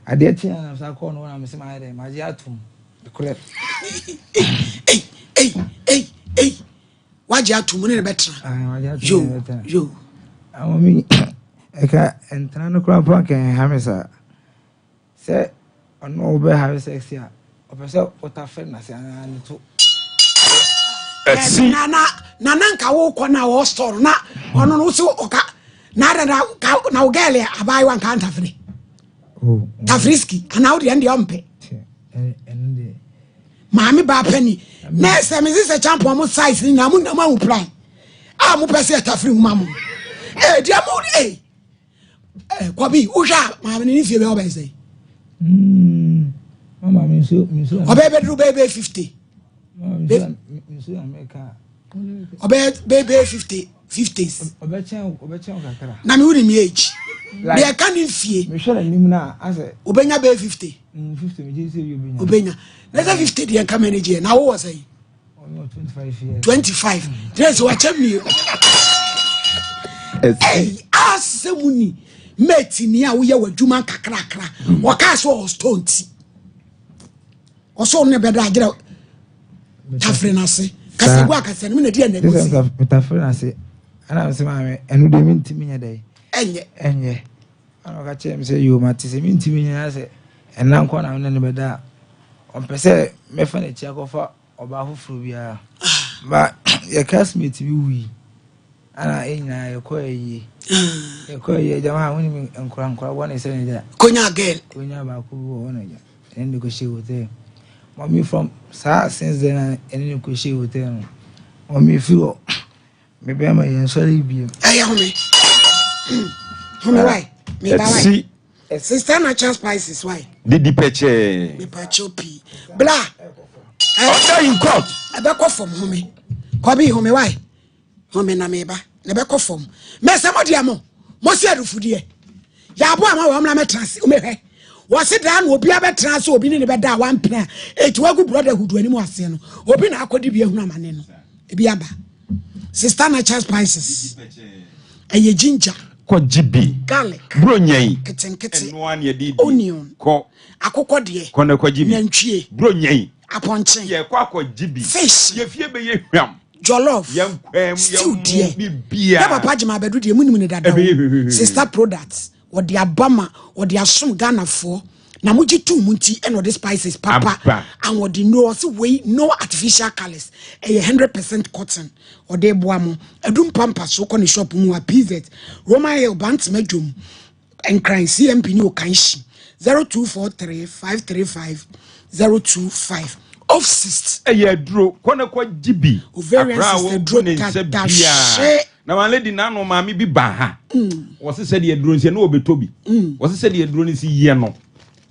ade tia na sa call no na me se ma ade ma je atum correct Hey, waje atum ne betra yo amomi eka entra no kra pa kan hamisa se ono obe have sex ya opese otafe na se an to nana nka wo kɔ na wo store na ono no so oka na na wo gele abai wan kan tafri tafriski ana wo de ende ompe ende maami ba pani na se me se champion mo size ni na mo plan mo pese tafri mo mamu dia mo kwabi wo sha maami ni fie be obe say mama mi so obe dru bebe 50 Obe 50s. Obe chen kakara. Na me wuri mi age. They can in fie. Me hwere nim na ase. Obenya be 50. 50 me je say you obenya. Obenya. Na 50 dey can manage na wo say. 25 years. 25. Yes, watch me. Asemuni mate ni a wo ye wadwuma kakra. Wo ka so stone ti. Oso ne be da agire tafrenase kasi gwa kasi no na dia na gosi tafrenase ana se ma me enu de mintimi nya dai enye ana ka chem se yo mate se mintimi nya se ena nko na ne be da on pese me fa na chi akofa oba fufuru bia ba ye classmate bi wi ana enya ye ko ye jama woni mi enkura wona se ne da konya girl konya ba ko wona ja ende ko she wote mommy from since then any question hotel mommy feel me be my sorry be why me why sister natural spices why did peche me pacho pi bla okay in court e be ko from home ko be home why home na me ba ne be ko from me se mo dia mo si adufudie ya bo ama wo mna me trans o me hwe wo se da na obi abetran so obi ne be da one pena etuagu brotherhood ani mu ase no obi na akodi bi ehunu amane no ebi aba sister natural spices eye ginger ko jibi garlic bronyai keten eno an ye di onion ko akokɔ de ko na ko jibi nantwie bronyai aponche ye ko jibi fish ye fie be ye hwam jollof stew de bibia ya papa jima bedu de munum ne dada sister products or the abama or the asum Ghana for na muji tu munti and or the spices papa and what the no way no artificial colors 100% cotton or de boamo edum pampa so kon shop mu a pz Roma Hill bant medum and crying CMP ni okanshi 0243535025 off cyst dro kona kwa jibi ovarian cyst dro bia na one lady na no maami bi ba ha wo se said ye dro nse na obetobi wo se said ye dro nse ye no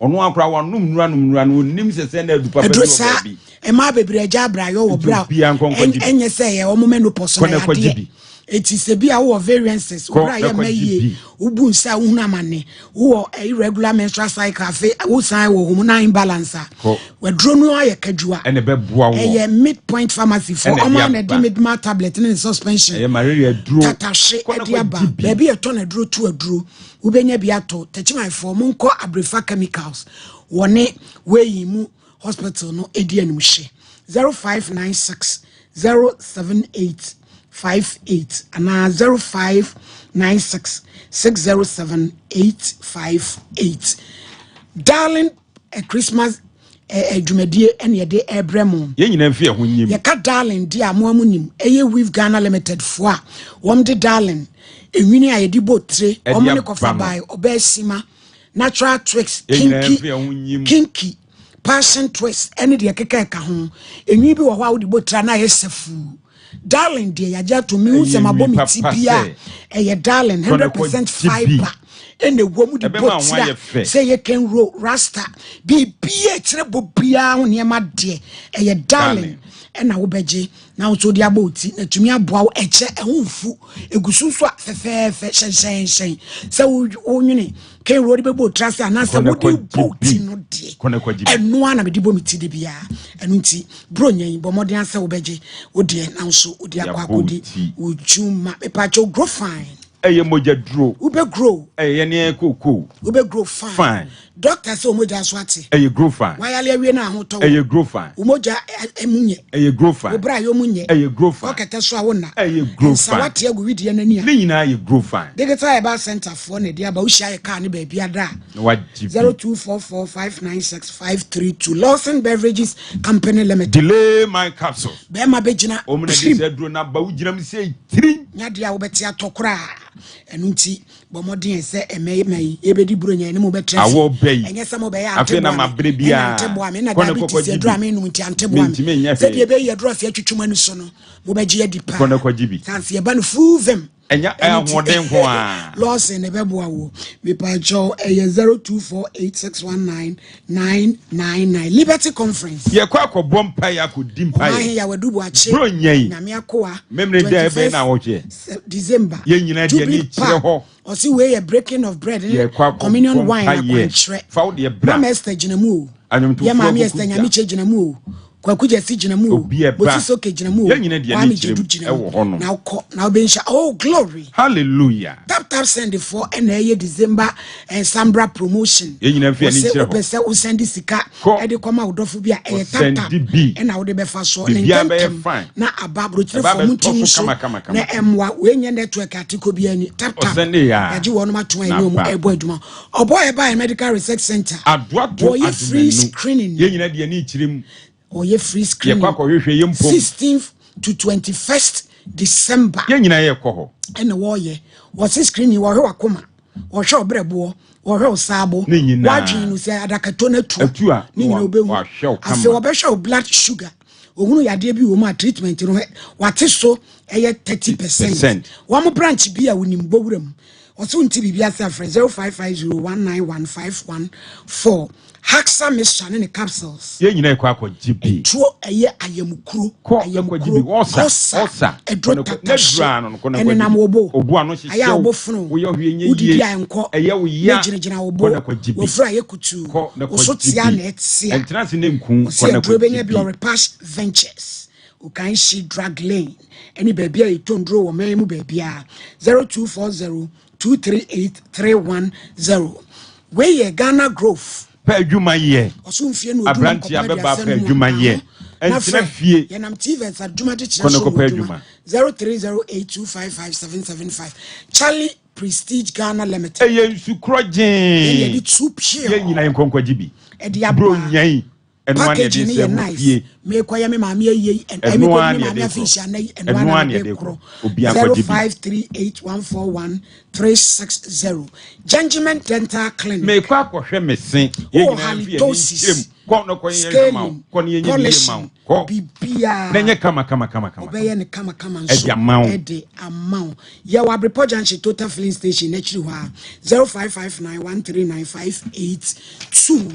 ono akra wa nura no nim se na du papa bi e ma bebre agya abrayo wo bra enye se ye omo menopause na ade eti se bia wo variances wo bra ye maye ubu nsa hunu amane wo irregular menstrual cycle afi wo san wo hormonal imbalance we dro no aye kadua ene be boa wo eye midpoint pharmacy for omo na di midma tablet in suspension eye malaria dro tatashe ediaba baby e to na dro tu aduro wo benya bia to techman for mo nko abrefa chemicals wone we mu hospital no edi anim hye 0596 078 58 and 0596 607 858. Darling, a Christmas Jumedie and ye de Ebremo. Ye nyina mfie ho nyim. Ye ka darling dia mo amunim. Eye we've Ghana Limited foa. Wom de darling. Enwini a ye di botre. Omone kofa bai obesima. Natural tricks kinky. Passion twist any de keka ka ho. Enwi bi wo ho a wo di botra na ye sefu. Darling dear yaja to me who my bomb tibia a darling 100% fiber and the woman the boat say you can roll rasta be treble bia near my dear a darling and I will beje now so the about to me abow eche ehunfu egusu so fefe shen so onyune can roll the boat trust and answer what you boat no de and no one be the bomb ti de bia and nti bronyan bo modern answer wo beje wo de now so wo de akwa kodi wo juma pe pacho grow fine Eye moja dro. Ube grow. Eye ne koko. Ube grow fine. Fine. Doctor say umoja swati. Eye grow fine. Wayale we na ho to. Eye grow fine. Umoja emunye. Eye grow fine. Obra yo munye. Eye grow fine. Kokete so awona. Eye grow fine. Sawati egu widi enani a. Ni nyina ye grow fine. Digital Herbal Center for ne dia ba ushia ye car ne ba bia da. 0244596532 Lawson Beverages Company Limited. Delay my capsules. Be ma bejina. Omuna de se dro na ba ujina mi se tiri. Nya dia wo beti atokra. Enu nti bomoden se emei ebedi bronya ne mo betre. Awo bei. Enye se mo be ya afi na mabre bia. Antebo ame na diabetes edro ame nu nti antebo ame. Se de be ye dro afi atwetwuma nu so no. Mo beje adipa. Kono kwa jibi. Sanse ye ba no full them. Enya ahoden ho a. Loss ne beboa wo. Me pa cho 0248619999 Liberty Conference. Ye kwa akobọ mpa ya ko dimpa ye. Ya wadubu ache. Bro nyai. Na me akoa. Memre da ebe na woche. December. Ye nyina de ni kire ho. O si we a breaking of bread. Communion wine akwantre. Fa wo de bra. Mama Esther ginamu. Ye mama Esther nyami che ginamu. Kwa kuja si ginamu. Bosi soke ginamu. Ye nyina de ni kire e wo ho no. Now bensha. Oh glory. Hallelujah. Tap send it for NA December and Sambra promotion. Ye nyina fi ani kire ho. Opese o send sika e de koma udofo bia e tap e na wo de be fa so na ababro tire for mutin so na emwa we nye network atiko bia ni tap ya ji wono mato ani mu ebo aduma obo e ba medical research center adoato adumenu free screening ye nyina de ani kirim oye free screening ye kwa hwehwe ye mpom 16th to 21st December ye nyina ye kɔ ho ene wo ye wo screening wo hwe wakoma wo hwe obrebo wo hwe osabo wadwin no se adakato na tu ni nyina obehu afi wo be hwe blood sugar ohunu yade bi wo ma treatment no wate so eye 30%. One branch bi a wonim bowuram. Oso nti bibia se afre 0550191514. Haxa mixture ne capsules. Ye nyina ekwa akwajibi. Tuo eye ayamukuro. Ayamukuro. Osa. Nedra no kono. Ene nam obo. Obo ano hye. Aya obo funu. Wo ye hwe nye. Udi dia enko. Eye wo ya. Ginagina obo. Wo fra ye kutu. Oso tia na etsia. Entrance ne nku kono ko. Be bi Repash Ventures. Ukan she drag lane. Any baby a tondro wo memu baby a 0240-238-310. Where ye Ghana Growth. Pa adwuma ye. Osumfie no Abranti abeba pa adwuma ye. Entina fie. Ye nam TV and adwuma de kire so. 0308255775. Charlie Prestige Ghana Limited. Eye nsukrojen. Ye di two pure. Ye nyina enkonkwa jibi. E di abro nyai. Packaging is nice. Me kwaya me mami ye and me mami fish and one 0538141360. Gentleman Dental Clinic. Me kwa hwe me sen. Ye nyina fi ko no ko ye ma ko ne ye ma ko bibia nenye kama obeye ne kama nso e de amount ye wa Abripo Junction Total Filling Station actually wa 0559139582.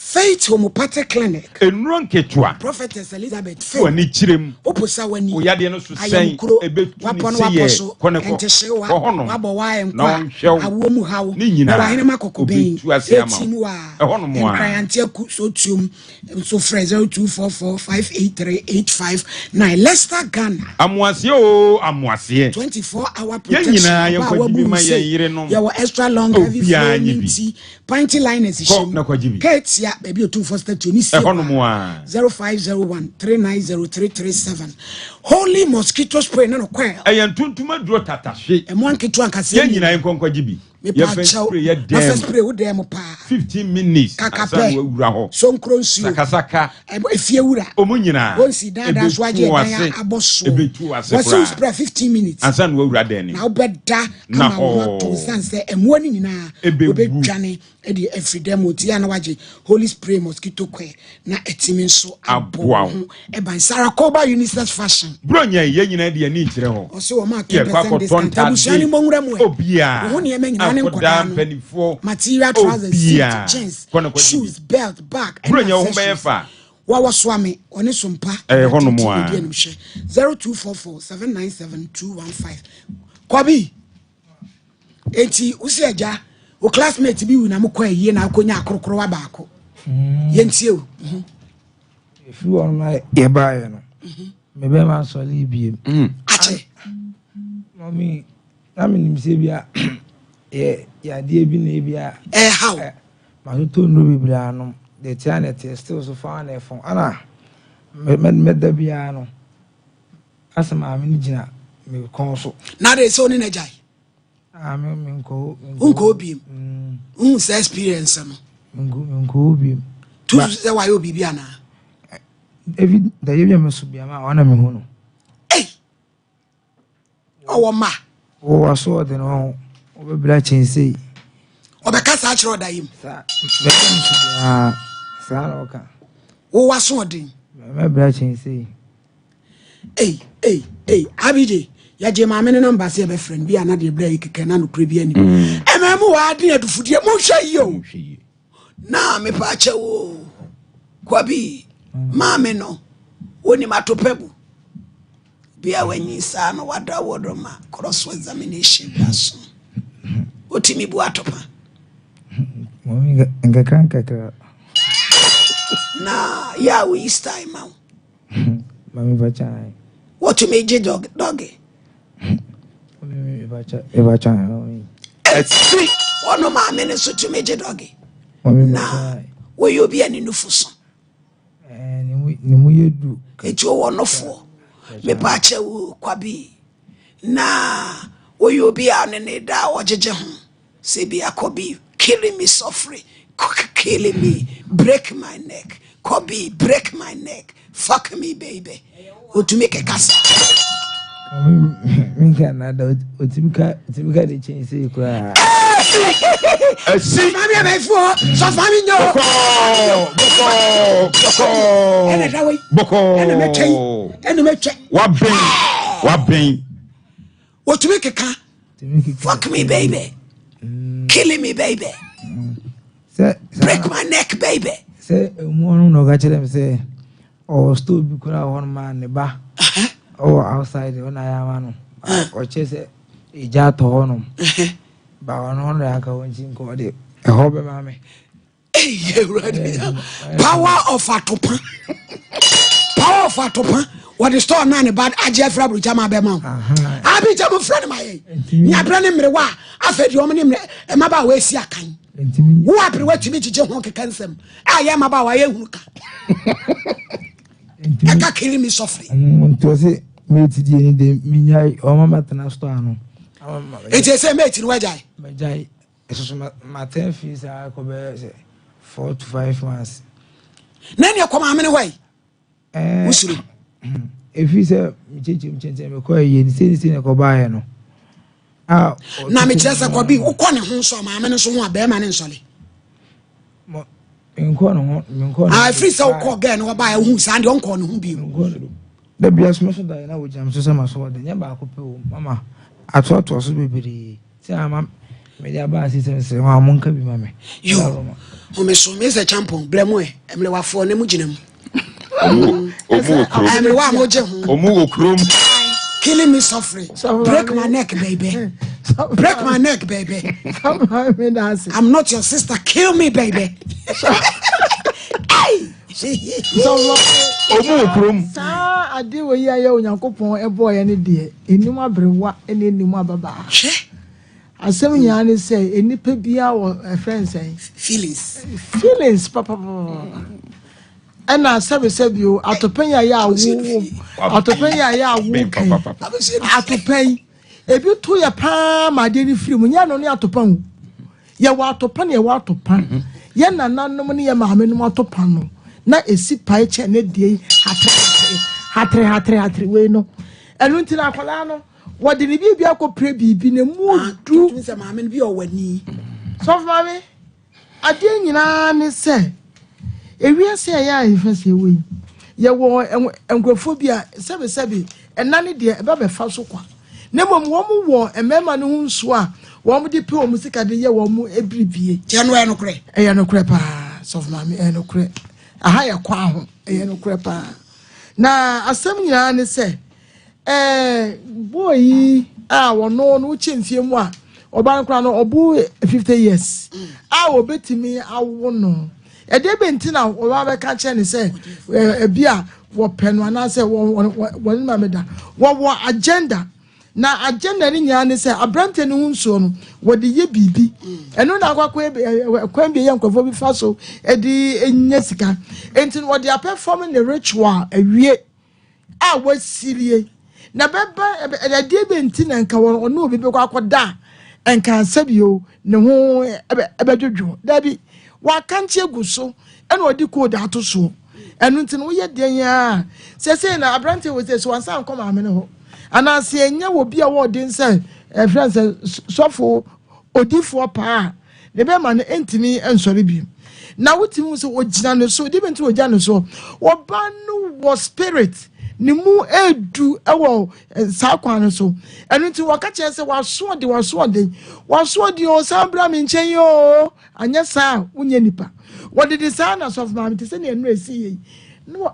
Faith Homeopathic Clinic. Enuro nketua. Prophetess Elizabeth Faith. Wani chirem. Oposa wani. Oyade no so sen ebetu ni se ye. Enteshewa. Wabo wa enkwa. Awomu hawo. Na wa hene makokoben. Etimu wa. Ehono mo a. Nkrantie ku so tuum. So 0244583859. Leicester Ghana. Amuase 24-hour protection. Nyina ye kwajibima ye yire no. Ye was long heavy flow minty. Pinty liners is show. Katia baby o 242 ni si 0501390337. Holy mosquito spray na no kwa eyan tuntuma duro tatahwe emo anketu ankase ye nyina enkonkwa jibi ye first spray wo dem pa 15 minutes asa wo wura ho so nkro nsuo sakasaka efie wura omu nyina wonsi dada so aje dan aboso wo spray 15 minutes asa no wura den na obeda kama wo to sanse emo ni nyina obedwane e di efridem oti ya na waje holy spray mosquito kwe na etimi nso abo e ban Sarakoba unisex fashion bronya ye nyina de ani kire ho o se wo ma 10% discount abushani monwura mu obia wo ne menyi na ne nkoda material trousers jeans shoes belt bag bronya ho be fa wa waswame oni sompa hono mu a 0244797215 kwabi enti usiaja o classmate bi wu na mokwa yie na akonya akrokro wa baako yentie o if you on my ye buy no me be man so libie ache mommy I mean, Sibia, yeah, dear Binabia, how? My two no bibliano, the Janet is still so far there from Anna. Met the piano. As a mammy, me console. Now there's only a jai. I'm Uncle Beam. Experience. Uncle Beam. Two say why you be Biana. Every day you must be a man. Hey! Oh, ma. Oh, I saw the no. Over blatching say. Or the cast I showed him. Sir, Oh, was so dim. my blatching say. Hey, Abide. Ya jema mene number say be friend bi anade break kana no kure bi ani. Ememu wa ade adufu die mo hwe yo. Na me pa che wo. Kwabi maame no woni matopebu. Bia wanyi sa no wada wodoma cross examination aso. Otimi bu atopa. Mami ngakranka. Na ya we style ma. Mami bachai. What you make doggy? Eva Chan. It's free. One of my men is to major doggy. Now, will you be any new fuss? And you do. It's your one of four. Me pacha will kwabi. Now, will you be on any da or jejahum? Say be a kobi, killing me softly, killing me, break my neck. Kobi, break my neck. Fuck me, baby. Or to make a casa. Canada, Timka, the change say, cry. See, mammy, I'm for so family. No, Boko, What pain? What to make a car? Fuck me, baby. Killing me, baby. Break my neck, baby. Say, one no got them say, oh, still because I want man the bar. Oh, outside when I am or chase a jar to honum. But on one I go called it a hobby, mammy. Power of Atopa. Power of Atopa. What is store none about Ajay Frabri Jama Bema? I be Jama friend of my Yabranim Rewa. I fed your name and my bow is Yakan. Who are prepared to meet John Cansem? I am about Ayuka. I can't kill me softly. Was it made to the Minya or Matanastano? It is a mate in Wajai. Majai, my 10 fees are 4 to 5 months. Then you come away. If you say, McCoy, say, Cobayano. Ah, now me just a copy who can who saw my man so one bear man in Solly. I free so called again or by who's and don't call whom be. The bias most that I would jam so much so the never Mamma. I thought was be say, I'm maybe about sisters say, well, monk be mammy. You, who may so miss a champon, blame and blew for Nemujinum. I'm the one killing me softly. Break my neck, baby. Break my neck, baby. I'm not your sister. Kill me, baby. Hey! I do a year young a boy any day. In Numa Brewa, any Numa Baba. As 7 years say, any pebia or a friend say, feelings, papa. And I said you out to pay ya out to pay ya out to pay. If you to your pa, my daily free, when you're only out to pan. Ya want to pan, ya want to pan. Yana none no money, ya mamma, no to pan. Na a sip pie chain a day, hatre, way no. And until I colano, what did he be a co pre be a mood do, Mr. Mamma, be over knee. So, mammy, I didn't say. If we say, I first away, ya war and grophobia, sebi, and nanny dear, above a false qua. Never one war, and member no swa, one with the poor music at the year one more every be. January no cray, a no crepa, soft mammy, and no cray. A higher quam, a no crepa. Now, as some young say, boy, I will know no change him one, or bankrupt or boy 50 years. I will bet me, I won't know. A day bentina or rather catch any say a beer what pen when I say one mamma what agenda na agenda ni nya ne se abrante ne hunso no wode ye bibi eno na akwa kwan bi ye nkofo bi fa so edi enya sika enti wode a performing the ritual awie a wasirie na beba ede be enti na nka wono obi be kwa akoda enka sabio ne ho ebedwodwo dabi wa kanche guso ena odi ko da to so enu enti no ye den ya se na abrante we say so ansa nkoma amene ho ana se enya wo bia wo den say friends sofo odifo pa ne be ma ne entimi ensori bi na wutimu so ogina no so di benti ogina no so wo ba no wo spirit ni mu edu ewo sa kwan no so enu nti wo ka che se waso de o sabra mi nchen yo anya sa unye nipa wo de sa na so ma mi te se ne enu esi yi no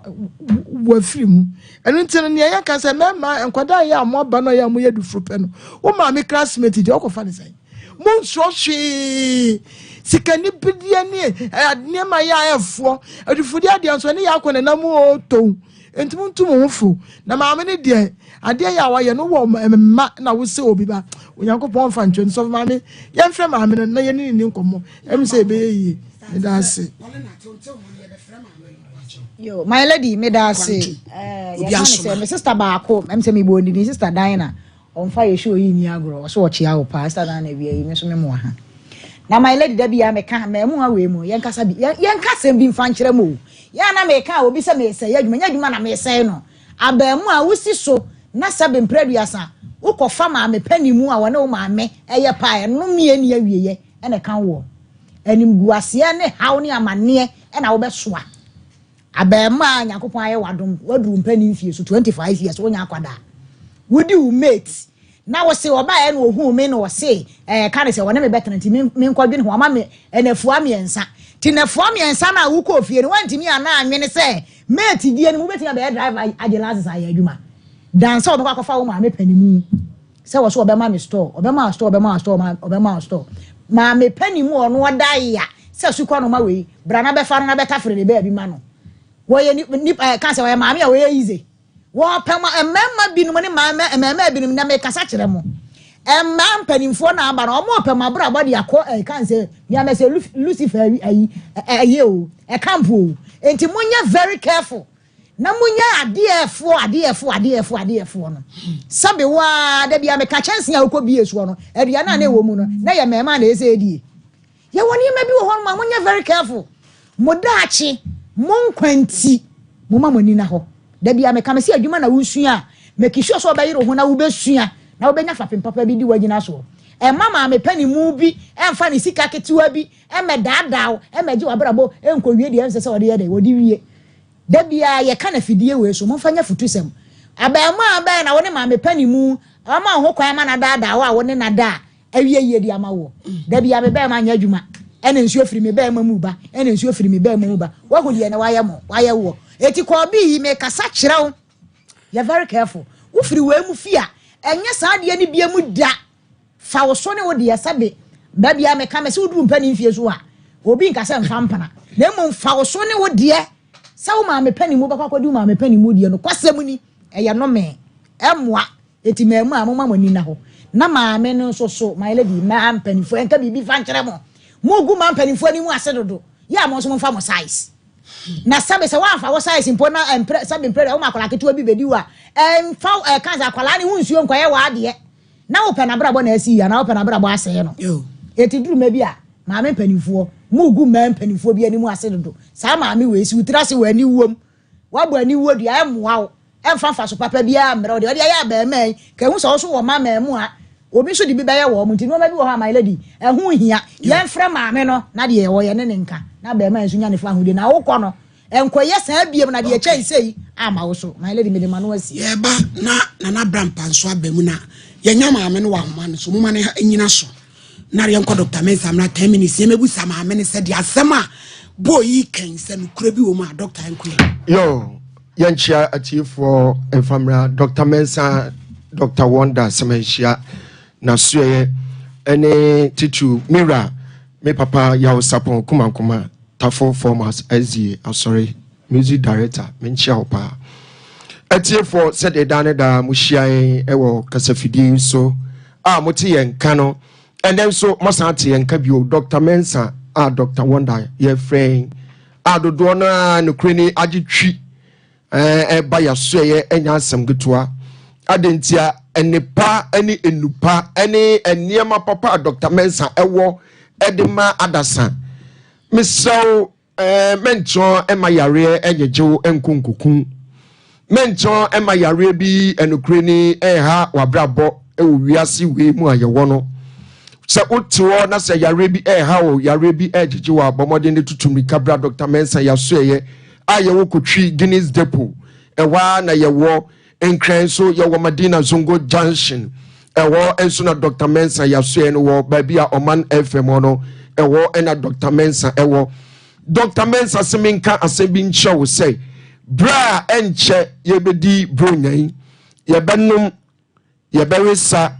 wo afiri mu enu nti ne ya ka se mema enkwada ya mo ba no ya mo yedu frupe no wo ma mi classmate de okofa ne sai mo so hwe sikani bidie ne ma ya efo adufudi ade anso ne ya akone na mo to entum mo fu na ma me ne de ade ya wa ye no wo ma na wo se obi ba onyankopon fa ntwe so ma me ye mfre ma me na ye ni nkomo em se be yi me da se yo my lady me da se me sister ba ko em se me bo ni sister Diana on fa ye show yi ni agro so wo chia wo pa sister Diana bi yi me so me mo ha na my lady da bia me ka me mu ha we mu yen kasa bi yen kasa bi mfa nkyere mu ya na me ka obi se me se yadwuma na me se no abamu a wusi so na sabe mpreduasa ukofa ma me panimu a wona wo ma me eye pa no mie ne awieye ene kan wo anim guase ne haw ne amane ena wo besoa abamu a nyakopon aye wadum waduru mpani mfie so 25 years wonya akwada wodi wo mate na wo se oba e no ohu me no wo se ka ne se wona me betena nti me nkwadwe ne ho ama me enafua me ensa tinafua me ensa na wo ko fie ne wantimi ana anwene se mate die ne mo betina be drive agilazes aye adwuma dan se obekwa kofa wo ma me panimu se wo so obema me store obema store ma me panimu ono wadai ya se sukwa no ma we bra na be fa no na beta fere ne be abi ma no wo ye ni kan se wo ma me a wo ye easy wo pema emma binum ne ma binum na me kasa kire mo emma mpanimfo na aba na omo pema bra body akọ kan se ya me se Lucifer ayi o campo enti munye very careful na munye adefo no sabe wa da bia me ka chance ya okọ bi esu no adua na ewo mu no na ye mema na ese edie ye woni ma bi wo ho ma munye very careful modachi monkwanti moma moni na ho da bia me ka me se adwuma na wusua make sure so ba yiro ho na wo besua na wo benya fapem papa bi di wagina so mama me pani mu bi emfa ne sika ketewa bi emedadaaw emeji wabrabo enkowie de ense se wode ye de wodi wie da bia ye ka na fidie we so momfanya futusem abema aba na woni ma me pani mu ama ho kwan ma na dadaaw a woni na da awie ye di ama wo da bia me ba ma nya adwuma ene nsuo firi me ba ma mu ba ene nsuo firi me ba ma mu ba wahodi ene waye wo eti ko bi me kasa kyerɛw you very careful wo firi we mu fia enye saade ne bia mu da fa wo so ne wo de yasabe ba bia me ka me se wo du mpani mfie so a obi nkasa mfa mpana na mu fa wo so ne wo de se wo ma me pani mu bakwa kwadi ma me pani mu de no kwasem ni eye no me emwa eti ma mu a mo ma mani na ho na ma me no so my lady ma mpani fo enka bibi fa nkyere mo gu ma mpani fo ni mu ase dodo ya mo so mo fa mo size na sabe se wa fa wo size mpo na sabe mpre wo makola ketewa bi bedi wa fa kanza akola ni hunsuo nkoye wa ade na wo pe na brabo na asi ya na wo pe na brabo ase no eti duru ma bi a ma me mpanifo mu gu ma mpanifo bi ani mu ase dodo sa ma me we si utrase wa ani wom wa bo ani wo dua emwa wo emfa fa so papa bi a mre wo de ya ba mai ka hu so wo ma mu a obi so di bi beye wo mu nti no ma bi wo ha my lady hu hia ye mfra ma me no na de ye wo ye ne nka na ba mai so nya ne fa hu de na wo kɔ no enkoye san biem na de kyai sei ama wo so my lady me de ma no asi ye ba na brampa nso abamu na ye nya ma me no wa homa no so mu ma ne nyina so na re enko Dr. Mensa amna 10 minutes ye mebu sama me ne se de asema boy kan se no kura bi wo ma Dr. Nkoye yo yanchia atifo enfamra Dr. Mensa Dr. Wonder semenchia na suye ene titu mira me papa ya usapon kuma tafo formers as sorry music director menchia opa for said a danada mushia ewo kasafidi so muti and cano and then so masati and kabio Dr. Mensa Dr. Wonder ye friend do dona no crane agitri by your sway and yansam gutua adentia and pa any enupa any and near my papa Dr. Mensa ewo edema adasan Miss so mention and my yare and your joe and kunkukun mention and my yare be and Ukraine ha wabrabo wiasi we mu ayewono se otuo na se yare bi ha o yare bi ejije wa bomode ne tutumi kabra Dr. Mensa yasoye ayewo kotwi Guinness Depot ewa na yewo enkran so yewo Madina Zongo Junction ewo enso na Dr. Mensa yasoye no wo ba bia Oman FM no ewo na Dr. Mensa ewo Dr. Mensa seminka asebi nche wo say bra enche yebedi bronyan yebenum yebewesa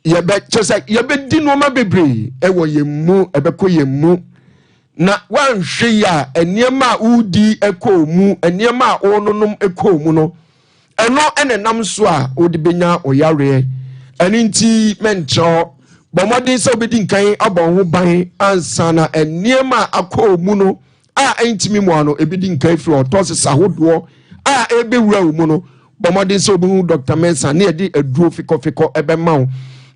yebechese yebedi no ma bebre ewo yemu ebeko yemu na wanhwe ya eniema udi ekomu eniema onunum ekomu no eno enenam so a odi benya oyare eninti mencho bomodin se obedi nkan abon ho ban ansana eniema akomu no a entimi mu ano ebedi nkan firi otosesa hodo a ebewura mu no bomodin se obi Dr. Mensa na edi aduro fikofiko ebema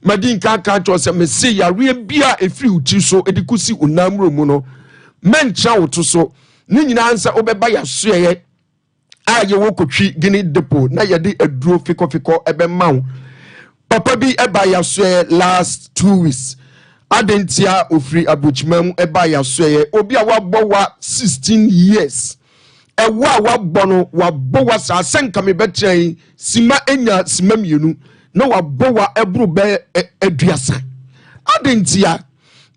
madin kan kan cho se mesi yare bia efiri uti so edikusi unamro mu no mencha woto so ni nyina ansa obeba ya soye a ye wokotwi Guinness Depot na yede aduro fikofiko ebema papa bi eba ya soye last 2 weeks adentia ofri abuchimam eba ya soye obi a wabọ wa 16 years ewa wabọ no wabọ wa sa senka me betren sima enya sima mienu na wabọ wa ebru be aduasa adentia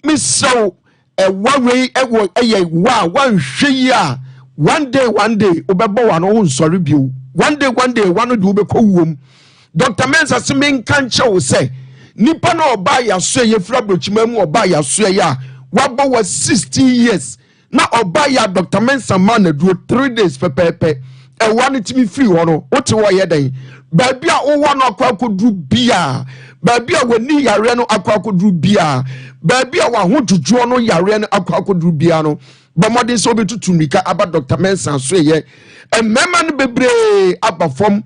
miso ewa we ewo eye wa wanhwe yi a one day obebo wa no nsori biu one day one do be kowum Dr. Mensa simin kanche wo say nipa na oba ya so ye fra brochimam oba ya so ya wabo wa 60 years na oba ya Dr. Mensa man do 3 days pepepe e one timi free wono wote wo ye den ba bia wo no akwakodru bia ba bia wani yare no akwakodru bia ba bia wa hojujuo no yare no akwakodru bia no ba modin so betutu mika aba Dr. Mensa so ye emema no bebre abafom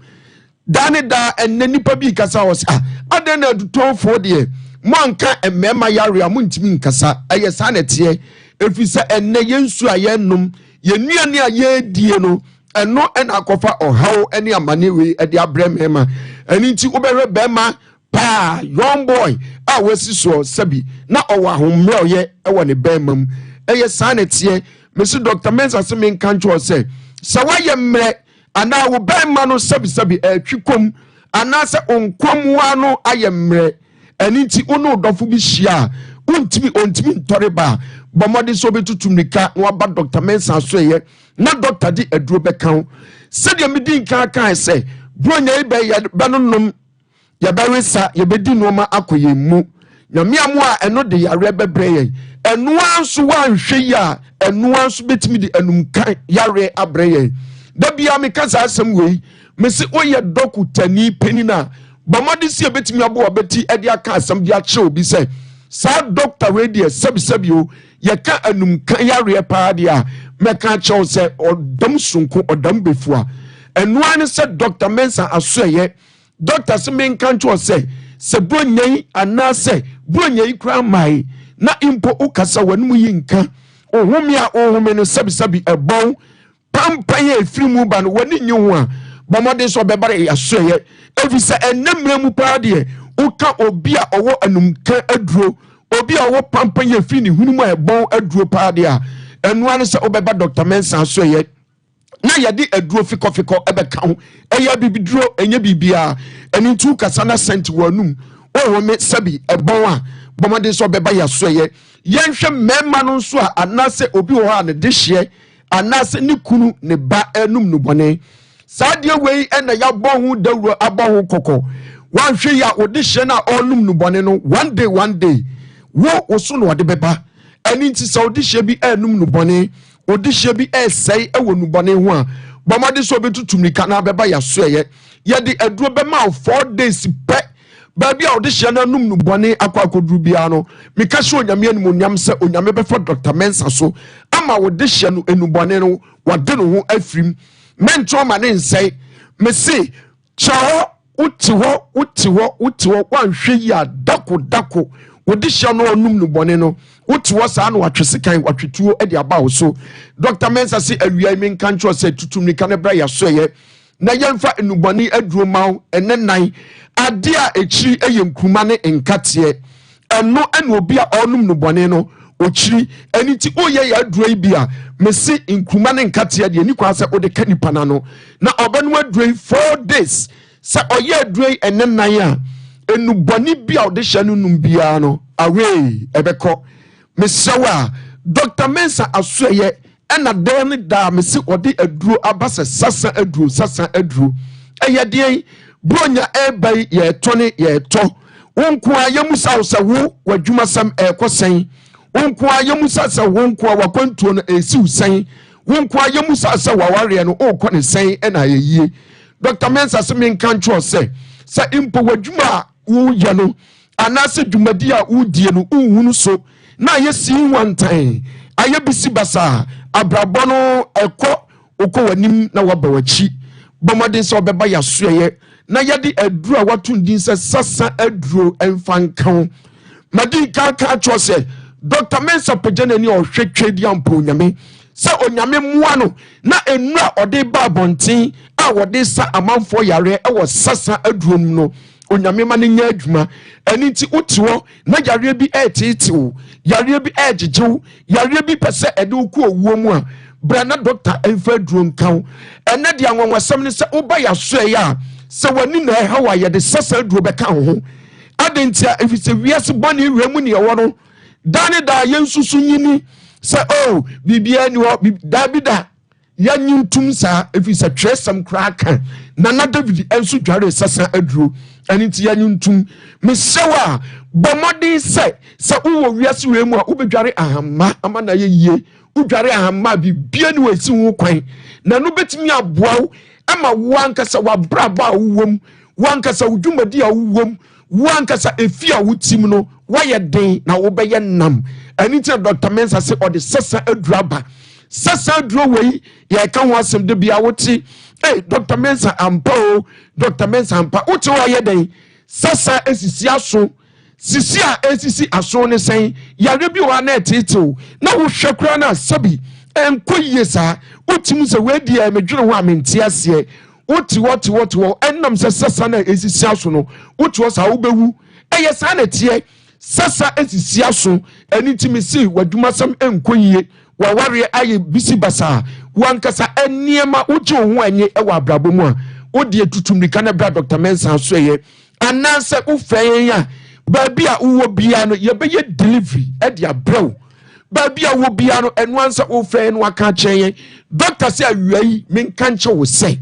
danida enne nipa bi kasa was aden na dutonfo de monka emema yare amuntimi nkasa eye sanete efisa enne yensu ayenum yenuane aye die no eno ena akofa ohaw ene amanewe ede abremema eni nti obere bema pa young boy a wasi so sabi na owa homre oye ewo ne bemam eye sanete Mr. Dr. Mensa semin kancho se sawaye mre ana wo bema no sabi twikom ana se onkomwa no ayemre eni nti ono dofo bi hia ontimi ntoreba bomode so betutumika no aba Dr. Mensa so ye na doctor di aduro bekan se de medi nkan se bronya ibe ye benonom ye beresa ye bedi noma akoyemu nyamiamu a eno de yare bebre ye enu anso wanhwe ya enu anso betimi di enumkan yare abre ye da bia me kasa asem wei me se oye dokutani penina bomode se betimi abo obeti ede aka asem dia che obi se sa doctor we de sabi o ye ka enumkan yare pa dia me ka che se odom sunko odam befua enu an se Dr. Mensa asoye doctor se me kan che se bronyai anase bronyai kra mai na impo ukasa wanum yinka ohumi a ohumi no sabi ebon pampanye efirimu ba no wani nyu a bomode so bebare yasoye efisa enemremu pa de uka obi a owo anumka aduro obi a owo pampanye efini hunumu ebon aduro pa de a enu an se obeba Dr. Mensa asoye na yadi aduro fikofiko ebeka ho eya bibiduro enye bibia eni ntu kasa na sent wanum ohome sabi ebon a bomode so beba yasoye yenhwe mema no so a anase obi ho a ne de hye anase ni kunu ne ba enum no bone sadie wei ena ya bohu dawro abohu kokko wanhwe ya odi hye na onum no bone no one day wo oso no de beba eni nti sa odi hye bi enum no bone odi hye bi esei ewo no bone ho a bomade so betutu mirika na beba ya so ye de aduro bema 4 days pe baby a odi hye na num no bone akwakoduru bia no meka hye onyame animonyam se onyame befa Dr. Mensa so ama wodi hye no enubone no wade no ho afrim mentro ma ne nsai me se chaho uti ho wanhwe ya dako wodi hye no onum no bone no uti wo sa no watwesekan watwetuo e de aba wo so Dr. Mensa se awia mi nka ncho se tutumnika ne bra ya so ye na yemfa enubone aduro maw enenan ade a ekiri eye nkruma ne nkate eno ene obi a onum no bone no okiri eniti oye ya aduro bia mesi nkruma ne nkate de ni kwa se ode kanipa na no na obenu aduro 4 days sa oye aduro enenan a enubone bia ode hye no num bia no away ebeko mesewa Dr. Mensa asoye ena den da mesi ode aduro abase sasa aduro eyedien bronya ebai ye tone ye to wonko ayemusa se wo wadwuma sam ekosen wonko ayemusa se wonko wakwantuo no esiu sen wonko ayemusa se waware no okọ ne sen ena yeyie Dr. Mensa se menka ntwo se impo wadwuma wo ye no anase dwumadi a udie no unhunu so na yesi wantan ayebisi basa abrabono ekọ okọ wanim na wabawachi bomade so beba ya soye na yadi aduru a watundin se sasa aduru enfankan madi ka cho se Dr. Mensa pejanani o hwetwedi ampo onyame se onyame mua no na enu a ode ba bonten a wode sa amanfo yare e wo sasa aduru no onyame ma ne nya adwuma ani ti utiwo na yare bi etitiwo yare bi ejejew yare bi pese ede ku owuo mu a brana doctor enfa aduru nkan ene de anwonwasem ne se oba ya soe ya se wani na hawa ye de sasa aduru beka ho adentia efise wiase boni wemu ne ye no dane da yensusu nyini se bibia ni ho dabida ya nyintum sa efise tresam kraka na David ensu dware sasa aduru aniti ya nyintum mesewa bomodi se uwo wiase wemu a ubedware ahama ama na ye yie udware ahama bibia ni wasi wo kwan na no betimi aboawo ama wankasa wabraba wom wankasa udwumadi a wom wankasa efi a wutim no waye den na wo beye nam aniti Dr. Mensa se ode sasa aduraba sasa aduro wei ye ka ho asem de bia wote Dr. Mensa ampa Dr. Mensa ampa wote wa ye den sasa esisi aso sisi a esisi aso ne sen yare bi wa na etitew na wo hwekura na sabi enkoyie sa wotim se wedi e medwene ho amenti ase woti enam se sasa na esisi aso no woti wo sa wo bewu eye sa na tie sasa esisi aso enitimi si wadwumasam enkoyie waware aye bisi basa wankasa eniema uji ho anye e wa abrabomu a odi etutumrika na bra Dr. Mensa so ye ananse ufen ya baby a uwo bia no ye beye delivery e dia brew baby a wo bia no enu ansa ufen no aka chen doctor say awai menka nche wo say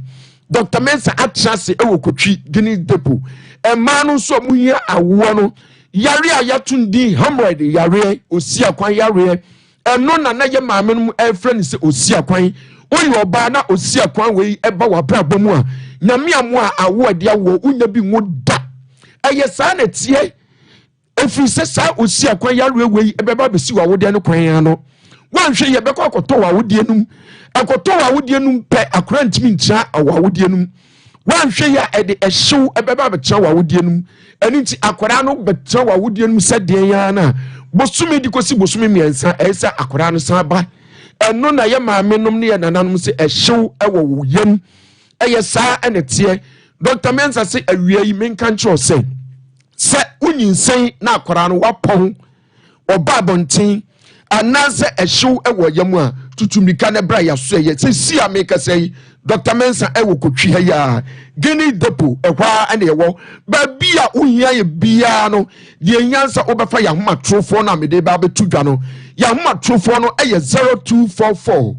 Dr. Mensa atrase e wo kotwi gini depo e ma no so mu hia awo no yare a yatundi hemorrhoid yare osi akwan yare eno na ye maame no e friend se osi akwan oyi oba na osi akwan we eba wabrabo mu a nyame amu a awo ade awo unya bi ngo da eye sa na tie efi se sa osi akwan yare we ebeba besi wa wode no kwan ya no wanhwe ye beko akoto wa wode num akoto wa wode num pe akora ntimi ntia wa wode num wanhwe ya ede ehyew ebeba betra wa wode num eni nti akora no betra wa wode num sade ya na bosumi di kosi bosumi miensa esa akora no san ba eno na ye maame nom ne ye nananom se ehyew ewo yem eye sa enetie Dr. Mensa se awia yi menka ncho se unyinsen na akora no wapon oba bonten anase ehyew ewo yem a tutumika ne bra ya so ye se si ameka sei Dr. Mensa ewo kotwi ha ya gini depo ehwa ane ewo ba bia uhia ye bia no de nyansa obefa ya homa trofo na mede ba betu dwa no ya homa trofo no eye 0244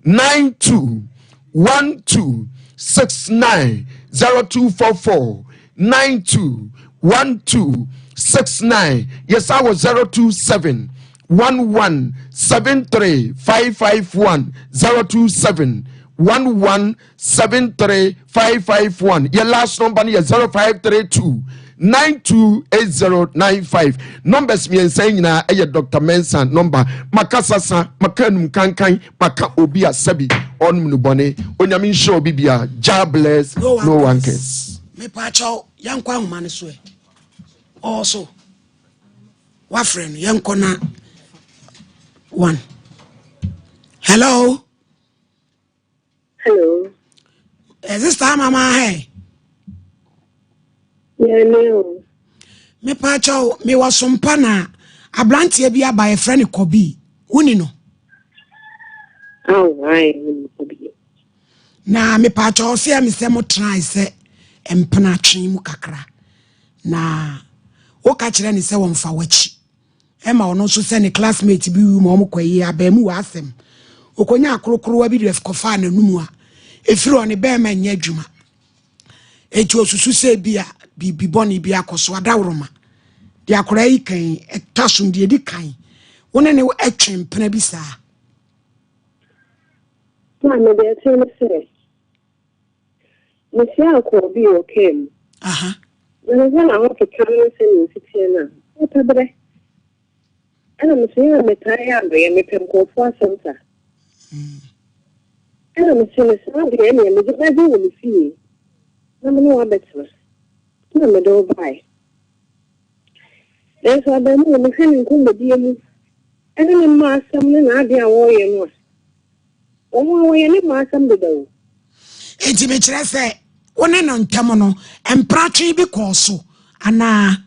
921269 0244 921269 yes I was 027 1173 551 027 1173551. Your last number is 0532 928095. Numbers me saying na Dr. Mensa number makasasa makanum kankan maka obia sabi on mnubone onyamin show bibia. Ja bless no one cares. Me pacho yankwa humane so also wa friend yanko na one. Hello. Is this time mama hey? Yeah, no. Me pacho me was Sompa na abrantie bia by a friend Kobi. Uni no. Oh, right. Na me pacho fear me se mo try se empana twi mu kakra. Na o ka kire ni se wo mfa wachi. Ema ono so se ne classmate bi wu mo kwayi abamu wa asem. Okonya akrokro wa bi de kofa na numu a efiri oni be ma nya adwuma. Eti osusu se bia bibi boni bia akoso adawroma. De akora yi kan etasum de edi kan. Wona ne etwempena bi saa. Ma me de tell say. Me say akọ bi okay. Aha. Na na ho ke kan se ni fitie na. O tabre. Ana me say me tai ya me pem ko fo asenta. Ana me say na de me me de ba wo me fie. Na me no abetwa. Na me do bai. Then so da mo me kan nko me die mu. Ana me ma asam na ade a wo ye no. Omo wo ye ne ma asam de dawo. Enti me kire se wona no ntam no empratwe bi koso ana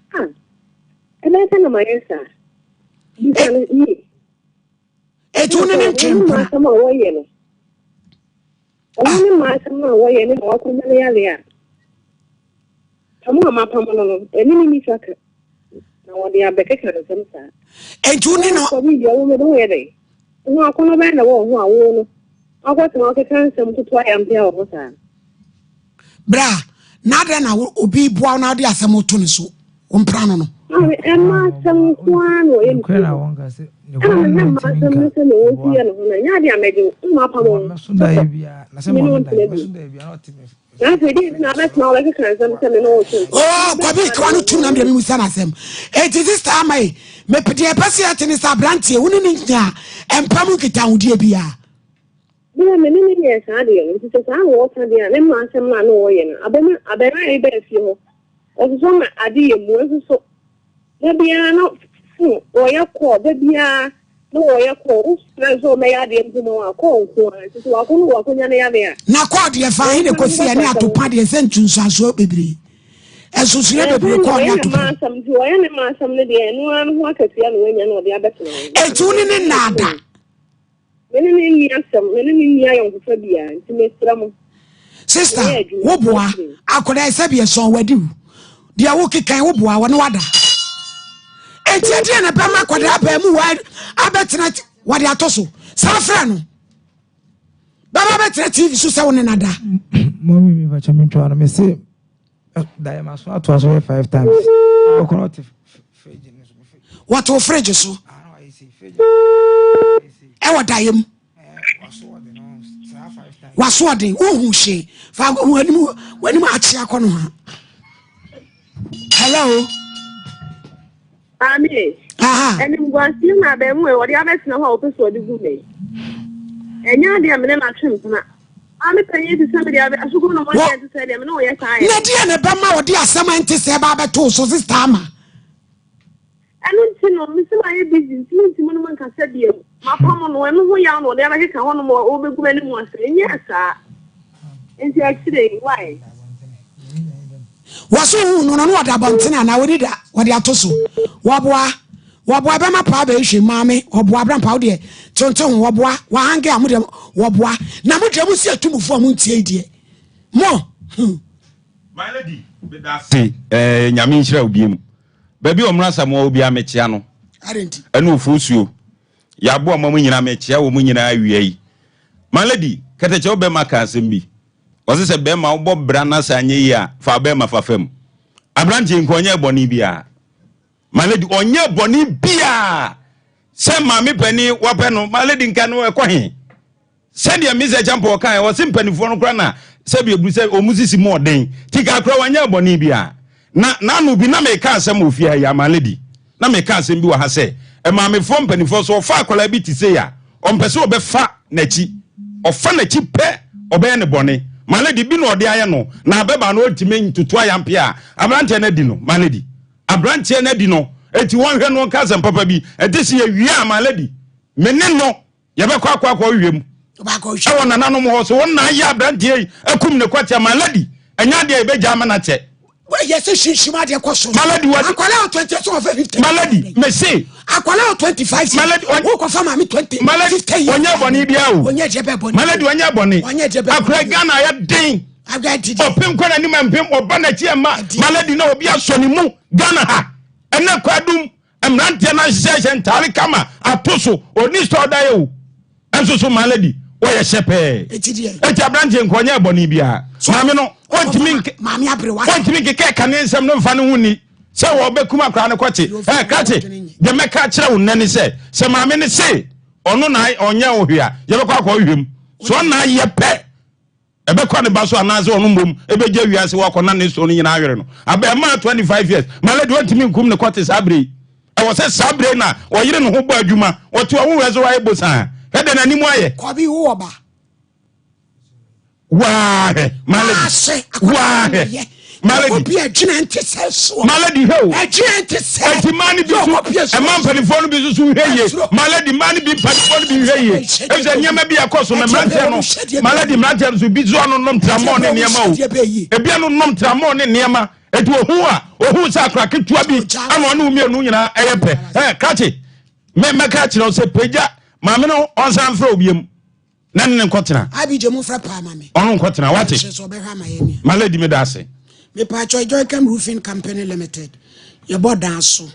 Ela ta na mayesa. Bisane ni. Etu ne ntwempa. Ma asam a wo ye no. Omo ne ma asam a wo ye ne wo ko na ya le a. Tamu ma pam no eni ni saka. Na wo de abeke kan sem sa. Etu ne no ko bi dia wo me do ye de. Wo akono ba na wo ho awo no. Akwati ma ke kan sem tutu ayam bia wo sa. Bra, nada na obi bua na de asem oto ne so. Wo mpra no no. Emma sam kwano em. Kwela wonga se. Ma sam se no o ya no na nya de ameje. Ma pa mo. Masunda ebia, na se mo da. Masunda ebia na otime. Na fe di na bet na ole kan sem se me no o so. Oh, kwabi kwano tu na me musa na asem. Eti this time ai me pede pese atene sa brantie woni ni nya empam kita wudie bia. Bila me ni ye sa de yo, ti sa wo ta de na ma sem na no o ye na. Abema e be fi ho. O so ma ade ye mu so. Da bia no o ya ko da bia no o ya ko na so me ya de mu no ko ko ti wa ko no wa ko nya na ya de a. Na ko de fa hin ko si ani atopa de sentunsaso bebiri. Eso so ye bebiri ko ni atopa. Ma sam ti o ya ne ma sam ne de no an ho akatia no nya no de abeto. Etu ni nada. Mene ni asam, mene ni ayon ko fa bia, nti me sra mo. Sister, wo boa, akoda ese bia so wadi. Dia wo kikan wo boa wo ne wada. Enti na ba ma akoda ba mu wa abetena wadi atoso. Sa fra no. Baba betena TV so se wo ne nada. Mommy me ba chame to ana me say da ma so ato aso 5 times. Okono te fridge ni so. What o fridge so? Ah no I see fridge. E wadayem waso den ohun hye fa wani mu achi akono ha. Hello Ami eni ngwasi na be mu e wodi abesina ho opeso odi gu me enya de amene na twempna ami penye ti sabe de abe asugo no mo ye ti sabe de me no ye kan na dia ne ba ma wodi asema nti se ba beto so sister ama enu nti no mi se ma ye busy nti mo no man ka se de ma pamo no enu ho ya no de aba ka ho no mo obegu mani mu ase nya sa nti actually why waso no no wada bontena na wodi da wodi atoso waboa be ma pa ba ehwe maame oboa bra pa de tonton waboa wa hange amode waboa na mo de mo si atumufo mo ntie die mo my lady be da say nyame nhira obiem baby omrasa mo obi amechia no arenti ene ofusuo ya bo mo nyina amechia wo mo nyina awia yi my lady kateche obe maka asem bi wose se be ma wo bra na sanye yi a fa be ma fa fam abranti nkonye boni bia my lady onye boni bia se ma me pani wape no my lady nka no ekohe Send your message ampo kan was impanifo no kra na se bi ebu se omuzisi mo den tika kra wanya boni bia na no bi na me ka asem ofia ya maledi na me ka asem bi wa ha se e ma me fo mpanifo so fa akola bi ti se ya ompese obefa nachi ofa nachi pe obe ne boni maledi bi no ode aye no na abeba no otime ntutu ayampe a abrante na di no maledi abrante na di no eti won hwe no ka asem papa bi edisi ye wi a maledi menne no ye be kwa wiem awo na nanom ho so won na ya abrante akum ne kwatia maledi enya de be jama na che yes shishima de kwaso maledi wa akwala 20 so 50 maledi me say akwala 25 maledi wo ko fama me 20 maledi onya boni bia o onya jebe boni maledi onya boni akra Ghana ya den opim kwa na ni mampim oba na chi ema maledi na obi asoni mu Ghana ha ena kwadum emrante na hyehyɛ ntare kama atoso oni store da ye o enso so maledi oye shepe eti abrante nkonya boni bia maame no maame abrewa ontimi ke kanensem no mfa no huni se wo bekuma kra ne kwache krache de meka kire wo nani se maame ne se ono na onya ohia ye bekwa kwa ohwem so na ye pe ebekwa ne baso anaze ono mbom ebeje wiase wakona ne so no nyina awere no aba ma 25 years maledi ontimi nkum ne kwache sabre e wo se sabre na oyire no ho bo adwuma oto wo wezo wa ebosa hede na nimu aye kwabi wo oba Why, malady? Why, malady? Malady, ho? A man be a man for the phone business who hear malady, man be phone be here. If there never be a cost on the malady matters will be zone non tramon in Yamo. A piano non tramon in Yama. It will who's a crack to a bit. I'm on Nuna, a catch it. Memma catch no say Peja, Mamino on San Frobium. Nani nkotena abije mu fra pa mame onu nkotena wate so be hwa mayeni maledi me dase me pa Joy Cam Roofing Company Limited ye bodan so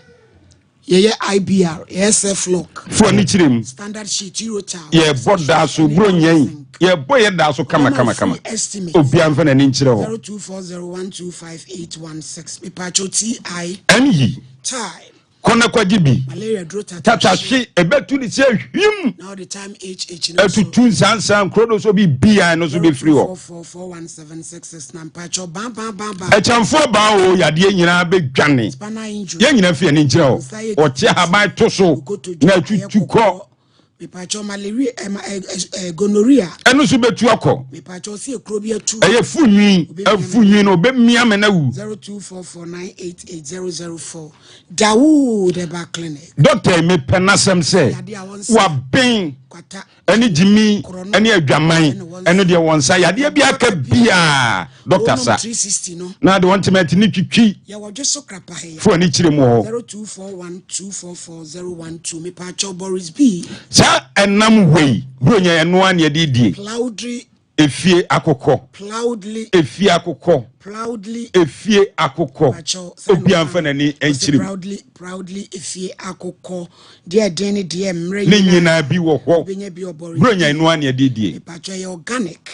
ye IBR SF lock fo ni kirem standard sheet euro tower ye bodan so bro nyen ye boye da so kama obi amfa na ni nkire ho 0240125816 me pa TI enyi time kona kwa jibi malaria drota tata hwe ebetu ni se hwim now the time HH etu tun sansan krodo so bi bia no so be free ho 44176 na mpacho bam echamfo ba o yade nyina be dwane ye nyina fie ni nkire ho o tie haban to so na tutuko Mipacho malaria gonorrhea enu so betu akọ mipacho si ekro bi atu eye funyin no be mia me na wu 0244988004 Dawood Herbal Clinic doctor me penasem se wa ben eni jimi eni adwaman enu de wonsa yade bia aka bia doctor sa na de wontimenti ni twitwi ya wodweso krapa he fo ani kire mu ho 0241244012 mipacho Boris B enam wei bronya eno ane dedie Cloudly efie akokọ proudly efie akokọ proudly efie akokọ obi amfa nani enchiri proudly efie akokọ de den de mre ne nyina bi wo ho bronya eno ane dedie pacho ye organic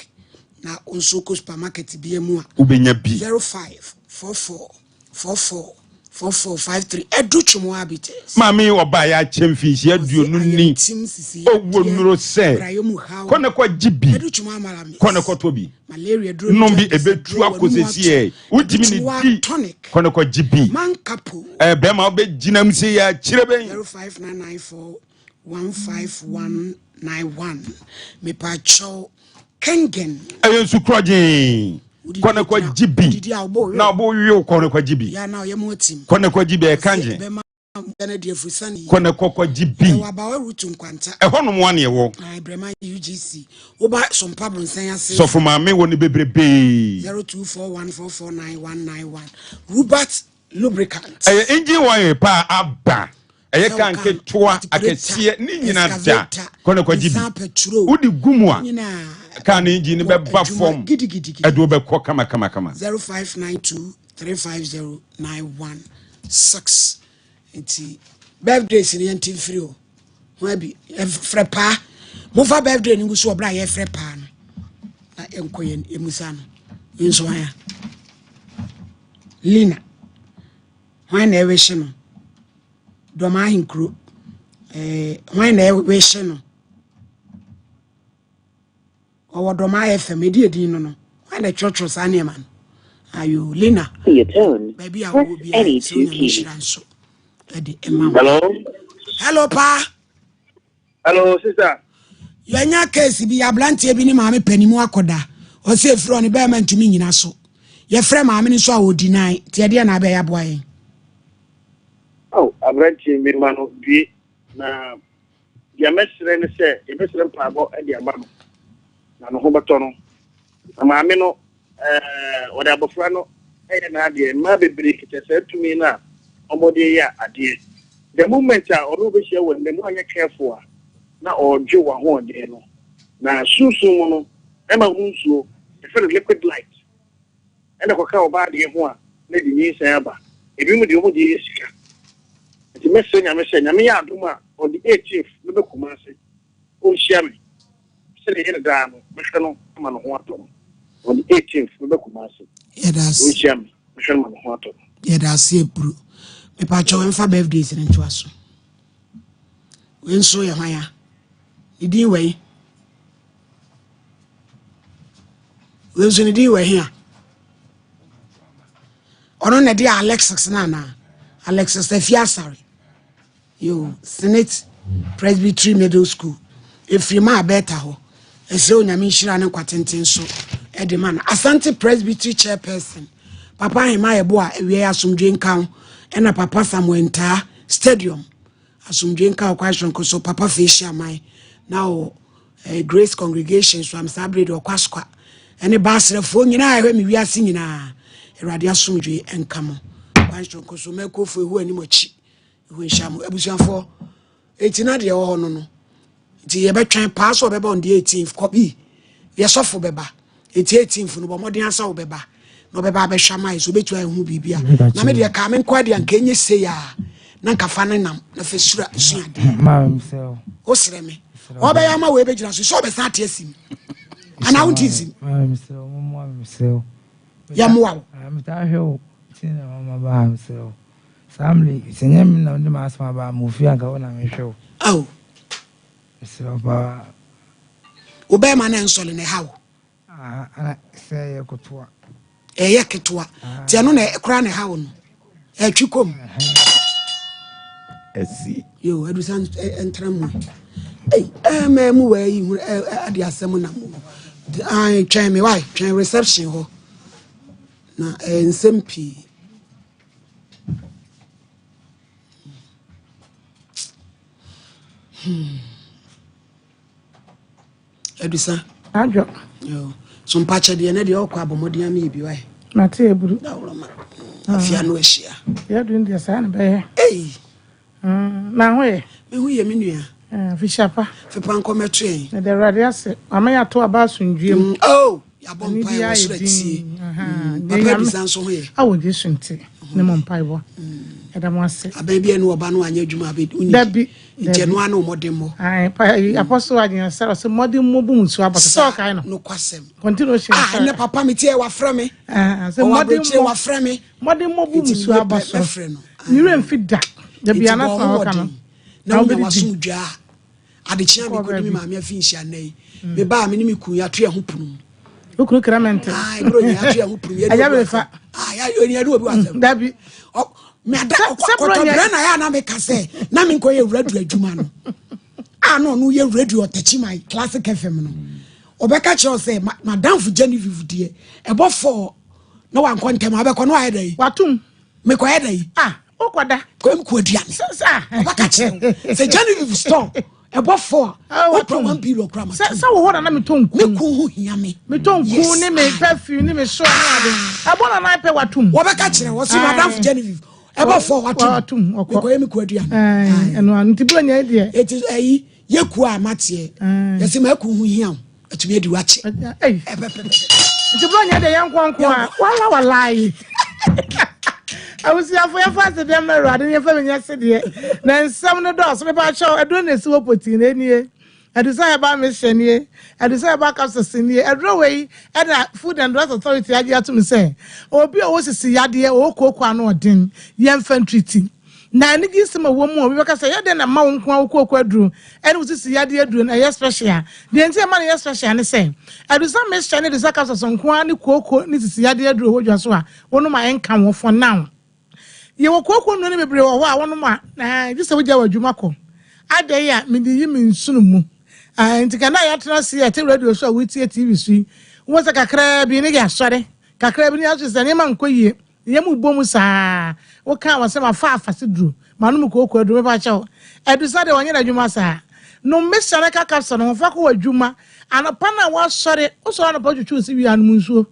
na onsoko supermarket bi emu a ubenya bi 0544445453 educhumo habites mami oba ya chemfisi aduonu ni owo nuro se kone kwa jibi educhumo amalami kone kwa tobi malaria dro nombi ebetu akosesi e utimi ni di kone kwa jibi mankapo bema obe jinam se ya chirebe 0599415191 me pacho kengen ayensu kroje kone kwa jibi na obo wi kone kwa jibi ya na oyemo tim kone kwa jibi e kanje kone kwa jibi wabawa rutu nkwanta ehono mo ane ewo brema UGC oba sompa bonsan ase so for maame woni bebrebe 0241449191 Robert lubricant engine wire pa aba eye kan ketua akesie ni nyina da kone kwa jibi udi gumu a kan engine be ba form edo be ko kama 0592350916 enti birthday sin yenti free o ho abi frɛ pa mo fa birthday ni guso obra ye frɛ pa no na enkoye emusa no yinso ya Lina when na ewe no do ma hinkro when na ewe no or Doma FM, idiot, no. When the church was animal. Are you Lina? Your tone. Maybe I Press will be any a two keys. Hello? Hello, Pa. Hello, sister. Yanya case be a blanty bini mammy penny moakoda, or say from the bearman to me in aso. Your friend mammy so I would deny, Tiadiana Bay boy. Oh, I've read you, me man of be. Now, your messenger said, a messenger pabo and your mamma. Nano Hobatono. A mamino, whatever frano, and idea, maybe break it said to me now. Omodia, I did. The moment I always share when the more you care for. Na ojo wa ho de no na susu no e ma hunsuo e fe liquid light e na koka oba de ho a na di yin san aba e bi mu de ho de yesika ti mesenya me ya aduma on the 18th no be kumase o hia me se le yin da no me hwe no ma no ho ato on the 18th no be kumase Yeah, that's o hia me hwe no ma no ho ato yeah, that's it, bro. Me pa cho en fa birthdays in to aso we nso ye hwan ya idi we nso ni di we here ono na di Alexis na Alexis Efiasari yo Senate Presbytery Middle School efrima abeta ho ese onyame nhira ne kwatenten so e de man Asante Presbytery chairperson papa hima yebo a ewie asomdwe nkan e na papa Samuenta Stadium asomdwe nkan kwashon ko so papa Fisher mai now Grace congregation so am celebrate okwaskwa ene basrefo nyina ahwe mi wiase nyina erade asomdwe enkamo kwashon ko so mekofo ehu animochi ehu nham abusuafo etina de ho no no ti ye betwan pass o beba on the 18th copy ye sofo beba 18th no bo modern asa o beba no beba be hwamai so betu ahu bibia na me de ka me nkwa de anka enye se ya na nka fa ne nam na fa sura suade mam so o sere me o be ya ma we be jira so be sa asim ana untisim mam so ya mo am ta hwe tina mama ba so family senyem na ndi masma ba mu fi anka wona me hwe oh so ba o be ma na nsole ne hawo ana say yakotoa eye ketwa ti ano na ekra ne hawo no atwikom esi yo edusan entramu me mu wa yi ade asem na mu ai twen me why twen reception ho na nsem pi edusan adwo yo so mpache de na de okwa abomodian me bi why na te eburu na wroma afia no ahia ya dun dia sa na be na hoye me hu ye me nua fishapa fepa nkometo en na de radiase ama ya to aba sundwem oh ya bompa ya surati papa bisan so hoye awo di sunti ne mo mpa ibo eda mo ase ababi enu oba no anya adwuma abedi uni dabi jenu anu modemo ai pa apostle adin sara so modemo bu nsu abata so kai no kwasem continuation ne papa me tie wa fra me so modemo wa fra me modemo bu nsu abata ni re mfida dabi ana fa ka no na wo waso dwa adechia bi ko mi ma me afi nhia nei me ba me ni me ku ya to ya ho punu okuru kramente ai bro ya to ya ho punu ya aya be fa ya yo ni adu obi wasem dabi me ada ko to brana ya na me ka se na me ko ye radio adwuma no no no ye radio otachi my classic FM no obeka che say madam fu Genevieve die e bo for no wan kontem abeko no aye dai watum me ko aye dai okwada ko em ko aduane obeka che say Genevieve store e bo for watum 1 billion gram sa wo hoda na me tonku me ko hu hia me tonku ni me perfume ni me so na ade abona na pe watum obeka che wo si madam fu Genevieve eba for watum ko em ko aduane eno anti bronya de it is ayi yeku amatie yesi ma ku hu hia atumi adi wache anti bronya de yankwanko a wala I was here for your first day, I didn't have any yesterday. Then some of the doors, maybe I show, I don't know what in any. I desire about mission here, I desire about us in here, a drawway, and a food and drug authority idea to me say, or be always a see idea or cocoa or din, young fan treating. na ne gi sema wo mu obi beka say ya de na ma wo nko akoko aduru ene usisi ya de aduru na ya special de enti ma na ya special ne say adusa mixture ne de saka so nko ani koko ne sisi ya de aduru hodwa so a wono ma enka wo for now ye wo koko no ne bebre wo a wono ma na gise wo gya wadwuma ko ade ya me de yi me nsunu mu enti kana ya tena se ya te radio show we tie TV su wo se kakra bi ne ga sore kakra bi ne aso se ne ma nkoyie ye mu bom saa wo kan wa se ma fa afase duru manu mu koko aduru me ba cha edu sa de wonye na dwuma saa no mesare ka kapsa no fa ko wadwuma anapa na wa sore wo so anapa twetwu si wi anu nsuo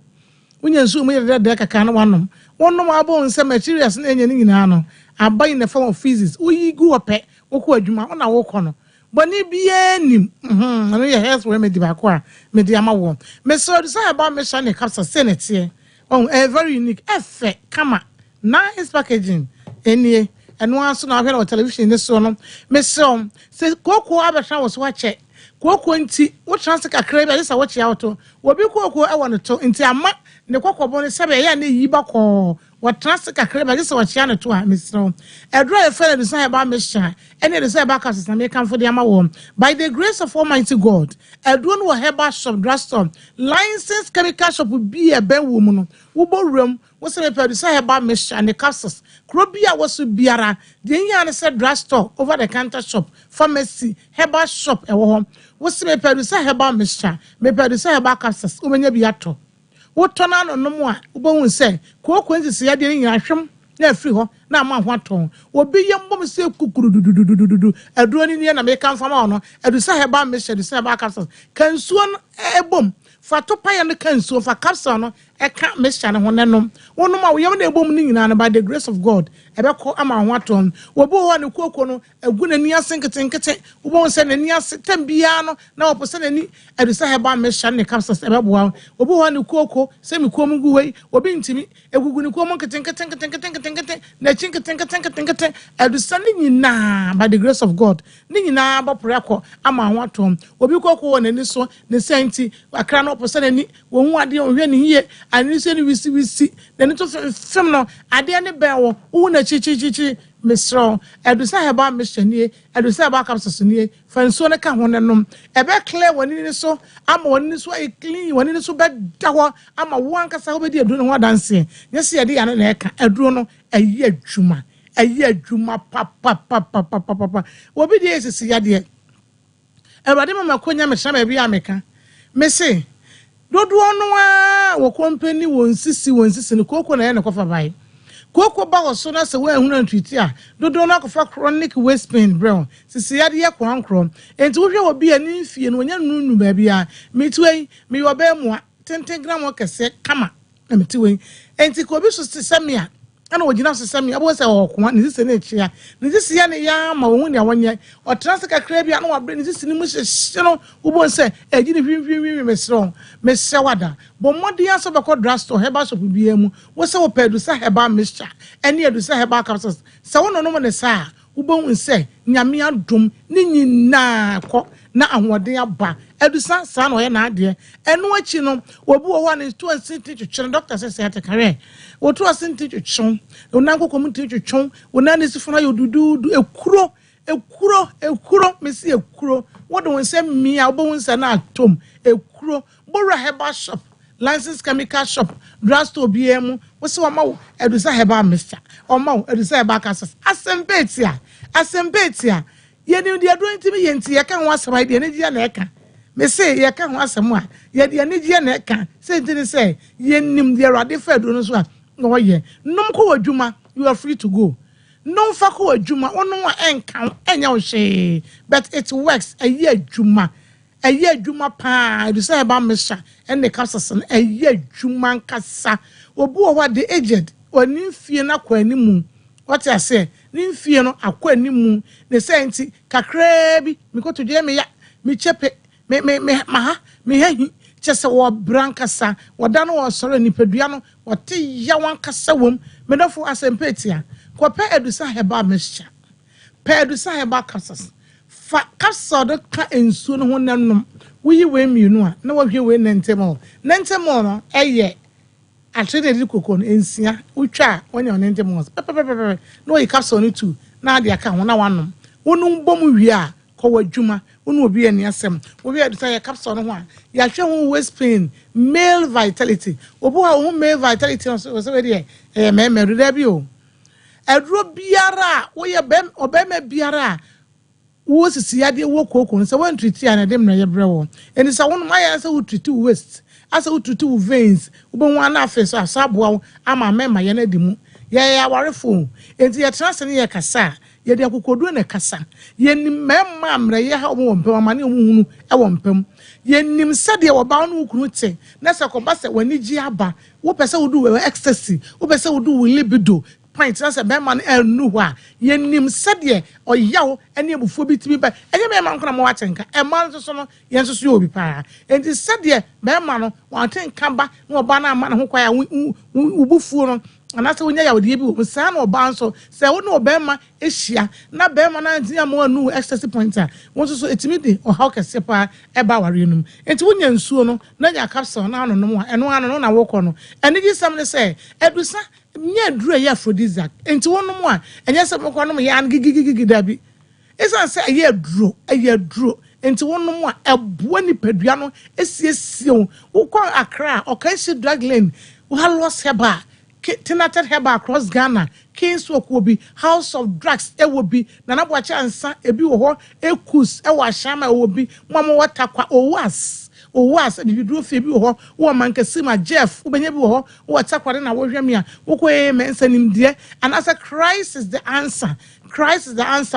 wonya nsuo mu ye de kaka na wanom wonom abo nse materials na enye ni nyina no abai in the form of physics uyi gu ope wo ko adwuma ona wo ko no boni bia nim no ye health remedy ba ko a me di ama wo me so do say about me shane capsule senate oh very unique efe kama nice packaging enie eno aso na hwe television ne so no me so se koko abehwa wo so wa che koko nti wo trans kakra bia se wo che auto wo bi koko e wo no to nti ama ne kokobo ne sebe ya na yi ba ko wo trans kakra bia se wo che na to a me so edro e fere do say about me sha ene do say about capsule na me kan for the ama wo by the grace of Almighty God edro no Herbal shop drugstore licensed chemical shop bi e ben wo mu no wo borum wo se me pɛ say Herbal mixture and the capsules krobia wo so biara de nya ne say drugstore over the counter shop pharmacy Herbal shop e wo ho wo se me pɛ say Herbal mixture me pɛ say Herbal capsules wo menya bi ato wo tona no no mu a wo bohu say kokon sisi ya de nya hwem na afiri ho na ama ho aton obi ye mbom se kukuru dududududu aduro ni na me kan fama no edu say Herbal mixture edu say Herbal capsules kansuo no ebom fa to pa ya no kansuo fa capsule no eka mixture ne ho nenom wonom a wo yam na ebom ni nyina no by the grace of God ebekọ ama ho aton wo bo ho ne kokoko no agu na ni asenketenkete wo bo se na ni ase tambia no na wo pose na ni edu say Herbal mixture ne capsules ebebo wo bo ho ne kokoko se mi kom gu wei obi ntimi egugu ne kom nketenkete na chinketenkete edu say ni nyina by the grace of God ni nyina ba preko ama ho aton obi kokoko wo na ni so ne senti akra no pose na ni wo hu ade o hwe ni yie ani se ni wisi na ni to fem no ade ne ben wo na chi mesro edu say Herbal mixture nie edu say Herbal capsules nie fanso ne ka ho ne nom ebe clear woni ni so ama woni ni so e clean woni ni so be da ho ama wo ankasa ho be di edu no ho danse nyese ye de ya na eka edu no ayi adwuma pa wo bi di esisi ya de Ewade mama konya me shama bi ameka me say dodo no a wo company won sisi ne koko na ye ne kofa bai koko ba wo so na se wo ehunu antwiti a dodo no akofa chronic waist pain bro sisi ya de ye kwankro enti wo hwe wo bi ani mfie no onya nunu ba bia metui me wo ba mu 10 gram o kese kama na metui enti ko bi so sisame a ana wogina sisame abo se wo ko ne sisi na echia ne sisi ya ne ya ma wo hu ne wonye o trans kakra bia na wabre ne sisi ne mu hye no wo bon se agi ne hwinhwinhwi mesre wada bo modi aso be ko drugstore Herbal shop bia mu wo se wo pedu sa Herbal mixture ene edu sa Herbal capsules se wo no no ne sa wo bon se nyame adom ne nyina ko na ahode aba edusa sa na oye na ade enu achi no obi wo wa ne to asinti twetwe doctor say say atakare wo to asinti twetwe una nkoko mu twetwe una ne sifuna yodudu ekuro mesi ekuro wo do won say mi a wo won say na atom ekuro bora Herbal shop licensed chemical shop drugstore BM wo se wo ma edusa Herbal mixture o ma edusa Herbal capsules asembetia ye ni de adro ntimi ye nti ye ka ho asama de ne gia na eka me say ye ka ho asama a ye de ne gia na eka say ntini say ye nim de Awurade fa do no so a no ye nom ko wadwuma you are free to go nom fa ko wadwuma ono a enka enya wo hwe but it works a ye adwuma pa do say Herbal mixture and the capsules a ye adwuma nkasa obu o wa the aged oni fie na kwa animu what I say nimfie no akwa animu ne senti kakra bi mikoto je me ya me chepe me hahi chese wo brankasa woda no wo soro nipadua no wote ya wankasa wom me dofo asempetia ko pe edusa Herbal mixture pe edusa Herbal capsules fa capsule do ka ensuo no ho nanom wuyi we mienu a na wo hwe we nentemo no eye atrede di kokon ensia utwa wonya onente mos no yi capsule no tu na de aka ho na wanom wonu bom wie a kɔwɔ adwuma wonu obi ani asɛm obi adu sɛ yɛ capsule no ho a yɛahwɛ ho waist pain male vitality obi ha ho male vitality no so we de mɛmɛru da bi o aduro biara woyɛ ɔbɛmɛ biara wo sisi ade wo kokon sɛ wɔn treat ya na dem na yɛ brɛ wɔ eni sɛ wɔn ma yɛ sɛ wo treat waist asa wo treat wo veins wo bɛ wɔn ana afɛ so asaboa ama mɛma yɛ na di mu yɛ awarefo enti yɛ tena sɛ ne yɛ kasa yɛ de akokodu na kasa yɛ nim mɛma mrɛ yɛ ha wɔn mpɛm ama ne wɔn hunu ɛwɔ mpɛm yɛ nim sɛ deɛ wɔba no kunu te na sɛ kɔba sɛ wɔn ani gye aba wo pɛ sɛ wo do wɔ ecstasy wo pɛ sɛ wo do wɔ libido point na sɛ bɛma no ɛnu hɔ a yɛnim sɛdeɛ ɔyaw ɛne abufuo bi tibi bɛ ɛnyɛ bɛma nkona mo watenka ɛma nso so no yɛn nso so yɛ obi paa enti sɛdeɛ bɛma no watenka ba na ɔba no ama ne ho kwa a ubufuo no anaasɛ wonya yawdeɛ bi wɔ mu saa na ɔba nso sɛ wo ne ɔbɛma ahyia na bɛma no anti ama anu ecstasy point a wɔn nso so etimi de ɔhaw kɛseɛ paa ɛba awareɛ no mu enti wonya nsuo no na nya capsule na anonom a ɛno ano no na wokɔ no ɛne gye sɛm ne sɛ adusa nye duro yɛ aphrodisiac enti wonom a ɛnyɛ sɛ mokɔ nom yɛ an gigigigi dabi ɛsan sɛ ɛyɛ duro enti wonom a ɛboa nipadua no esiesie wo kɔ Accra ɔkaisi drug lane wo ha lost Herbal Tinated Herbal across Ghana Kings Wokobi House of Drugs ewobi Nana Boache ansa ebi wo ho ekus ewo ahyama ewobi mama watakwa owas bibi duro fe bi wo ho wo mankasi ma Jeff ubenye bi wo ho wo takware na wo hwem a wo koye mensa nimdie anasa Christ is the answer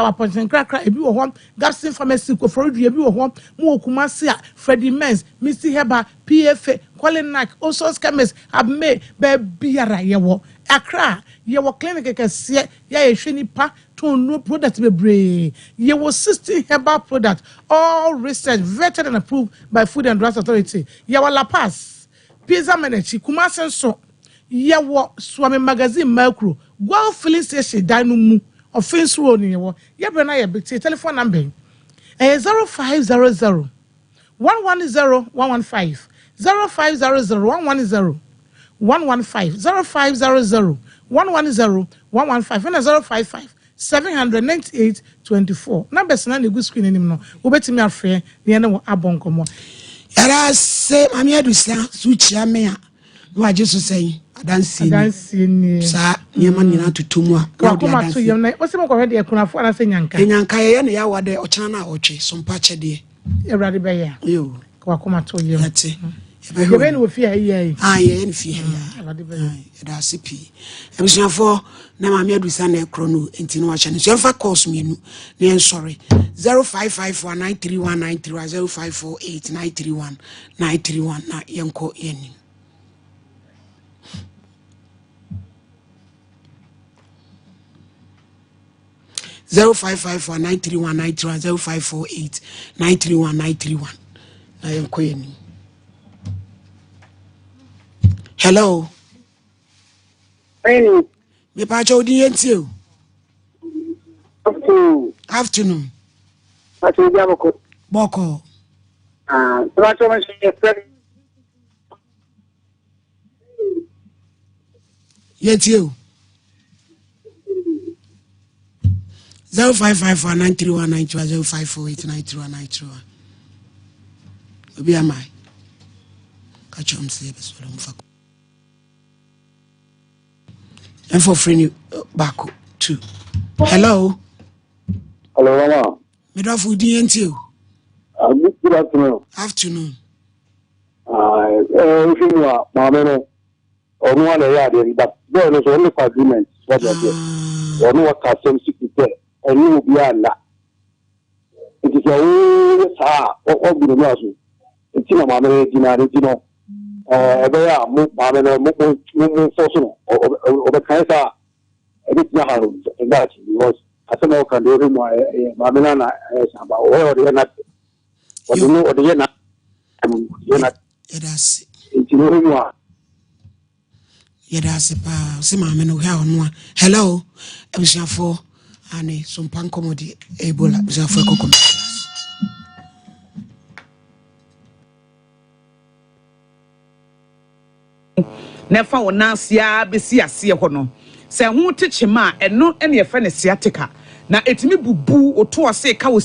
wa point krakra ebi wo ho Gapsin Pharmacy ko fordu ebi wo ho mo okumase a Freddie Mens Missy Herbal PFA Colin Nack Osos Chemist Abme be biara yewo Accra yewo clinic kɛseɛ ya yɛhwɛ nipa ton no product bebree yewo 16 herbal product all research vetted and approved by Food and Drugs Authority yewo La Paz Pizza Menechi Kumasi nso yewo Swami Magazine Macro Gwal filling station dan no mu offense road ni yewo yebre na ye telephone number 0500 110 115 0500 110 115 0500 110 115 and 055 798 24 numbers na the good screen anim no wo betimi afre ne ne abonkomo yara se mami adusa suchia me a no agye so sei adansi ni sa nyema nyina tutumu a akoma to yem na wo se mo ko de kunafo na se nyanka ye ne ya wade ochana na ochwe sompa chede ewrade be ya yo akoma to yem ate ebe ni wo fi ayi ye ni fi da sipi ebusuafo na mami adusa na ekro no enti no wa chane so fa course mienu na en sorry 0554931931 0548931931 na yenko yeni Zero 0554931931 0548931931 na yenko yeni. Hello. Hey. Me pa cho di enti o. Afternoon. Ati dia boko. Boko. Tra cho me se Yeti o. 0554931931 0548931931. Obi amai. Kachom se be so mfako. And for friend back too. Hello. Hello, mama. Me do for di enti o. Good afternoon. Afternoon. If you are mama no or no one area but there is only agreement what you get. Or no what custom secret there. And you will be a la. It is a or be the nurse. It's in a mama dinner. Ebe ya mo mama no mo force no o cancer ebit na haru that because asema kan do re mo mama na samba o de na o de na Yes. Yes, pa se mama no ha ono. Hello. Ebusuafo ani Sompa Nkomo di Ebola ebusuafo ekokom. Nefa wona sia besi ase ho no se ho techema eno ene ye fa ne sciatica na etimi bubu oto ase ka wo